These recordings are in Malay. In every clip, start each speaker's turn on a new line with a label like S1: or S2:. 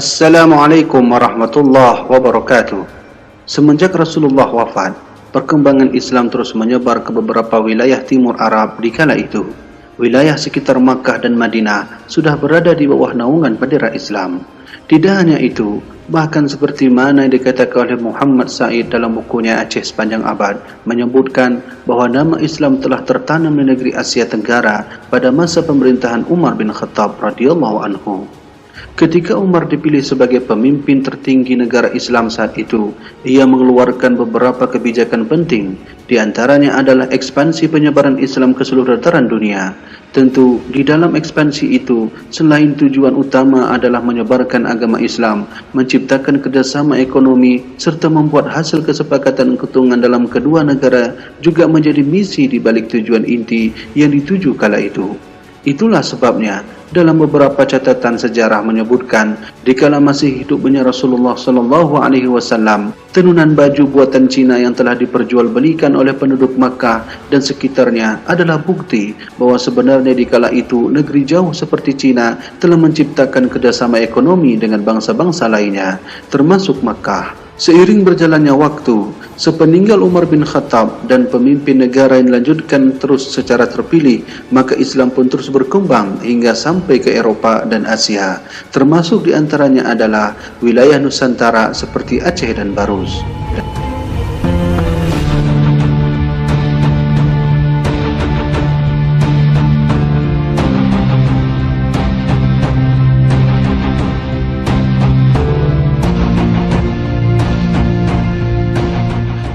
S1: Assalamualaikum warahmatullahi wabarakatuh. Semenjak Rasulullah wafat, perkembangan Islam terus menyebar ke beberapa wilayah timur Arab di kala itu. Wilayah sekitar Makkah dan Madinah sudah berada di bawah naungan bendera Islam. Tidak hanya itu, bahkan seperti mana yang dikatakan oleh Muhammad Said dalam bukunya Aceh Sepanjang Abad, menyebutkan bahawa nama Islam telah tertanam di negeri Asia Tenggara pada masa pemerintahan Umar bin Khattab radhiyallahu anhu. Ketika Umar dipilih sebagai pemimpin tertinggi negara Islam saat itu, ia mengeluarkan beberapa kebijakan penting. Di antaranya adalah ekspansi penyebaran Islam ke seluruh dataran dunia. Tentu, di dalam ekspansi itu, selain tujuan utama adalah menyebarkan agama Islam, menciptakan kerjasama ekonomi, serta membuat hasil kesepakatan keuntungan dalam kedua negara juga menjadi misi di balik tujuan inti yang dituju kala itu. Itulah sebabnya dalam beberapa catatan sejarah menyebutkan dikala masih hidupnya Rasulullah SAW, tenunan baju buatan Cina yang telah diperjualbelikan oleh penduduk Makkah dan sekitarnya adalah bukti bahawa sebenarnya dikala itu negeri jauh seperti Cina telah menciptakan kerjasama ekonomi dengan bangsa-bangsa lainnya, termasuk Makkah. Seiring berjalannya waktu, sepeninggal Umar bin Khattab dan pemimpin negara yang dilanjutkan terus secara terpilih, maka Islam pun terus berkembang hingga sampai ke Eropa dan Asia, termasuk di antaranya adalah wilayah Nusantara seperti Aceh dan Barus.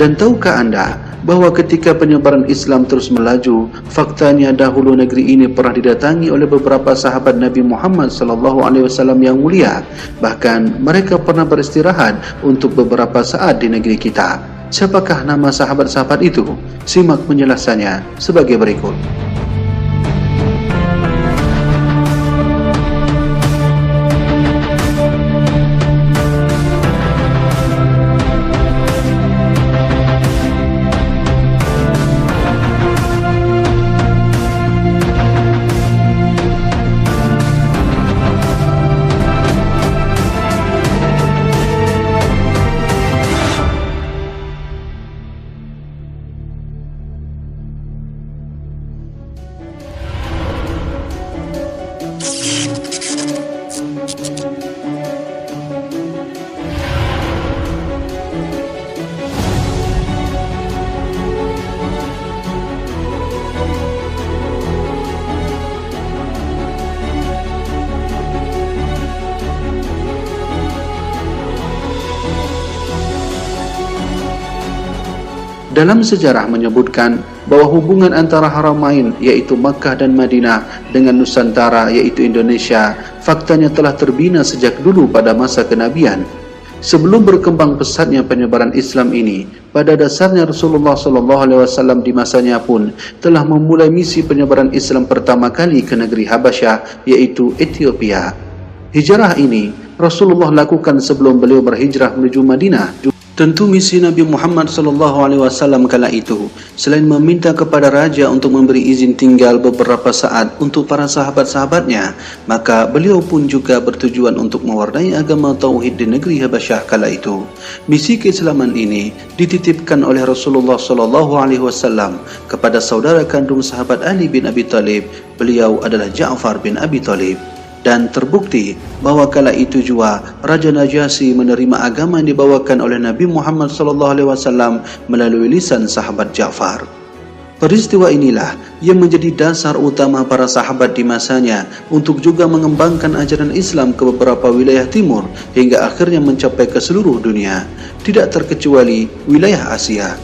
S1: Dan tahukah anda bahawa ketika penyebaran Islam terus melaju, faktanya dahulu negeri ini pernah didatangi oleh beberapa sahabat Nabi Muhammad SAW yang mulia. Bahkan mereka pernah beristirahat untuk beberapa saat di negeri kita. Siapakah nama sahabat-sahabat itu? Simak penjelasannya sebagai berikut. Dalam sejarah menyebutkan bahawa hubungan antara Haramain yaitu Makkah dan Madinah dengan Nusantara yaitu Indonesia faktanya telah terbina sejak dulu pada masa kenabian. Sebelum berkembang pesatnya penyebaran Islam ini, pada dasarnya Rasulullah SAW di masanya pun telah memulai misi penyebaran Islam pertama kali ke negeri Habasyah yaitu Ethiopia. Hijrah ini Rasulullah lakukan sebelum beliau berhijrah menuju Madinah. Tentu misi Nabi Muhammad SAW kala itu, selain meminta kepada raja untuk memberi izin tinggal beberapa saat untuk para sahabat-sahabatnya, maka beliau pun juga bertujuan untuk mewarnai agama Tauhid di negeri Habasyah kala itu. Misi keislaman ini dititipkan oleh Rasulullah SAW kepada saudara kandung sahabat Ali bin Abi Thalib. Beliau adalah Ja'far bin Abi Thalib. Dan terbukti bahawa kala itu juga Raja Najasyi menerima agama yang dibawakan oleh Nabi Muhammad SAW melalui lisan sahabat Ja'far. Peristiwa inilah yang menjadi dasar utama para sahabat di masanya untuk juga mengembangkan ajaran Islam ke beberapa wilayah timur hingga akhirnya mencapai ke seluruh dunia, tidak terkecuali wilayah Asia.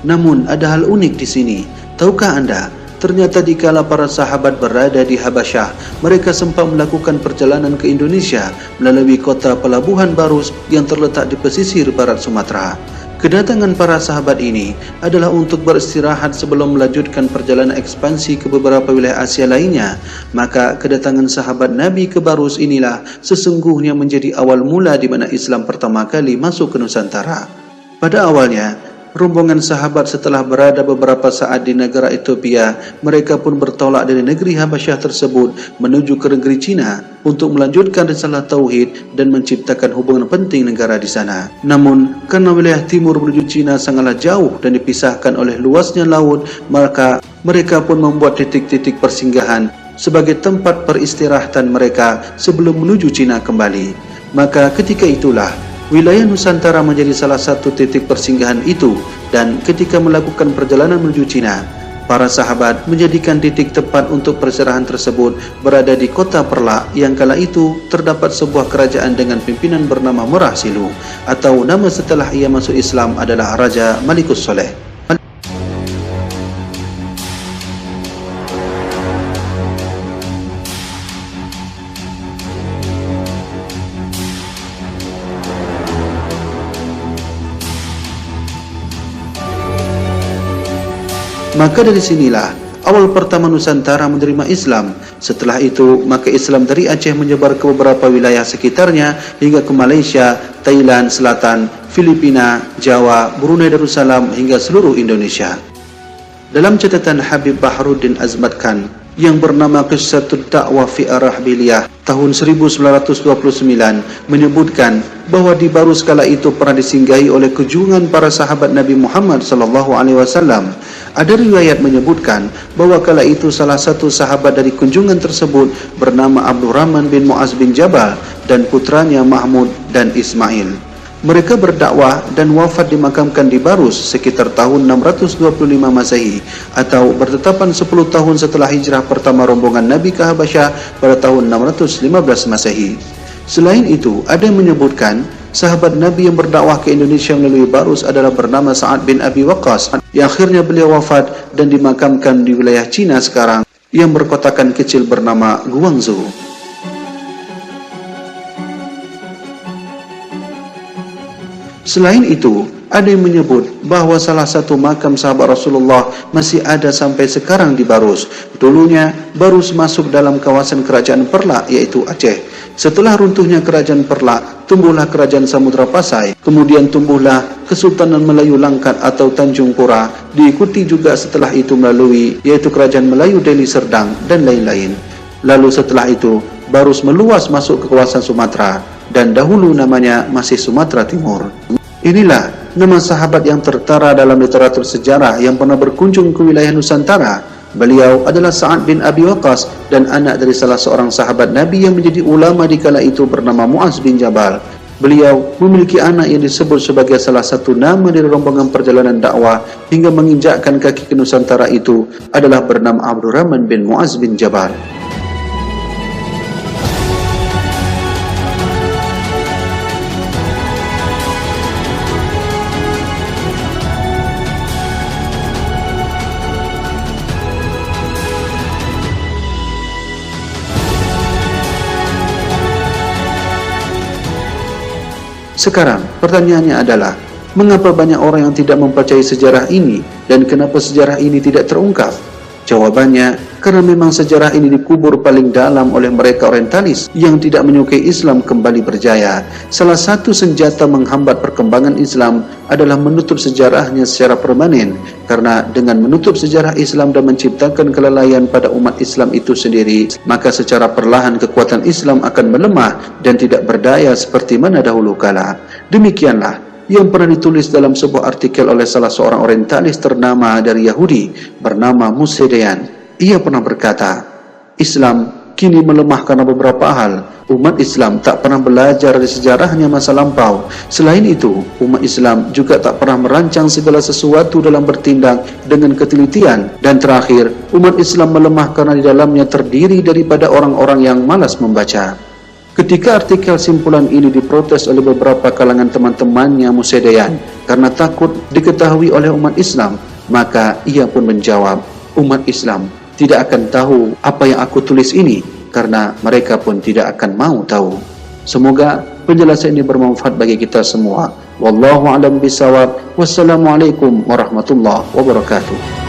S1: Namun ada hal unik di sini. Tahukah anda? Ternyata dikala para sahabat berada di Habasyah, mereka sempat melakukan perjalanan ke Indonesia melalui kota pelabuhan Barus yang terletak di pesisir barat Sumatera. Kedatangan para sahabat ini adalah untuk beristirahat sebelum melanjutkan perjalanan ekspansi ke beberapa wilayah Asia lainnya. Maka kedatangan sahabat Nabi ke Barus inilah sesungguhnya menjadi awal mula di mana Islam pertama kali masuk ke Nusantara. Pada awalnya, rombongan sahabat setelah berada beberapa saat di negara Ethiopia, mereka pun bertolak dari negeri Habasyah tersebut menuju ke negeri Cina untuk melanjutkan risalah tauhid dan menciptakan hubungan penting negara di sana. Namun, karena wilayah timur menuju Cina sangatlah jauh dan dipisahkan oleh luasnya laut, maka mereka pun membuat titik-titik persinggahan sebagai tempat peristirahatan mereka sebelum menuju Cina kembali. Maka ketika itulah wilayah Nusantara menjadi salah satu titik persinggahan itu, dan ketika melakukan perjalanan menuju Cina, para sahabat menjadikan titik tepat untuk perserahan tersebut berada di kota Perlak, yang kala itu terdapat sebuah kerajaan dengan pimpinan bernama Merah Silu, atau nama setelah ia masuk Islam adalah Raja Malikus Soleh. Maka dari sinilah awal pertama Nusantara menerima Islam. Setelah itu, maka Islam dari Aceh menyebar ke beberapa wilayah sekitarnya hingga ke Malaysia, Thailand Selatan, Filipina, Jawa, Brunei Darussalam hingga seluruh Indonesia. Dalam catatan Habib Bahruddin Azmat Khan yang bernama Qissatud Da'wah fi Arahbiliyah tahun 1929 menyebutkan bahwa di Barus kala itu pernah disinggahi oleh kunjungan para sahabat Nabi Muhammad SAW. Ada riwayat menyebutkan bahwa kala itu salah satu sahabat dari kunjungan tersebut bernama Abdurrahman bin Mu'az bin Jabal dan putranya Mahmud dan Ismail. Mereka berdakwah dan wafat dimakamkan di Barus sekitar tahun 625 Masehi atau bertetapan 10 tahun setelah hijrah pertama rombongan Nabi ke Habasyah pada tahun 615 Masehi. Selain itu, ada yang menyebutkan sahabat Nabi yang berdakwah ke Indonesia melalui Barus adalah bernama Sa'ad bin Abi Waqqas, yang akhirnya beliau wafat dan dimakamkan di wilayah Cina sekarang yang berkotakan kecil bernama Guangzhou. Selain itu, ada yang menyebut bahawa salah satu makam sahabat Rasulullah masih ada sampai sekarang di Barus. Dulunya, Barus masuk dalam kawasan kerajaan Perlak, iaitu Aceh. Setelah runtuhnya kerajaan Perlak, tumbuhlah kerajaan Samudra Pasai. Kemudian tumbuhlah Kesultanan Melayu Langkat atau Tanjung Pura. Diikuti juga setelah itu melalui, yaitu kerajaan Melayu Deli Serdang dan lain-lain. Lalu setelah itu, Barus meluas masuk ke kawasan Sumatera, dan dahulu namanya masih Sumatera Timur. Inilah nama sahabat yang tertara dalam literatur sejarah yang pernah berkunjung ke wilayah Nusantara. Beliau adalah Sa'ad bin Abi Waqqas dan anak dari salah seorang sahabat Nabi yang menjadi ulama di kala itu bernama Mu'az bin Jabal. Beliau memiliki anak yang disebut sebagai salah satu nama dari rombongan perjalanan dakwah hingga menginjakkan kaki ke Nusantara itu adalah bernama Abdurrahman bin Mu'az bin Jabal. Sekarang, pertanyaannya adalah, mengapa banyak orang yang tidak mempercayai sejarah ini dan kenapa sejarah ini tidak terungkap? Jawabannya, karena memang sejarah ini dikubur paling dalam oleh mereka orientalis yang tidak menyukai Islam kembali berjaya. Salah satu senjata menghambat perkembangan Islam adalah menutup sejarahnya secara permanen, karena dengan menutup sejarah Islam dan menciptakan kelalaian pada umat Islam itu sendiri, maka secara perlahan kekuatan Islam akan melemah dan tidak berdaya seperti mana dahulu kala. Demikianlah yang pernah ditulis dalam sebuah artikel oleh salah seorang orientalis ternama dari Yahudi bernama Musedeyan. Ia pernah berkata, Islam kini melemah karena beberapa hal. Umat Islam tak pernah belajar dari sejarahnya masa lampau. Selain itu, umat Islam juga tak pernah merancang segala sesuatu dalam bertindak dengan ketelitian. Dan terakhir, umat Islam melemah karena di dalamnya terdiri daripada orang-orang yang malas membaca. Ketika artikel simpulan ini diprotes oleh beberapa kalangan teman-temannya Musedeyan karena takut diketahui oleh umat Islam, maka ia pun menjawab, umat Islam tidak akan tahu apa yang aku tulis ini karena mereka pun tidak akan mau tahu. Semoga penjelasan ini bermanfaat bagi kita semua. Wallahu a'lam bishawab. Wassalamualaikum warahmatullahi wabarakatuh.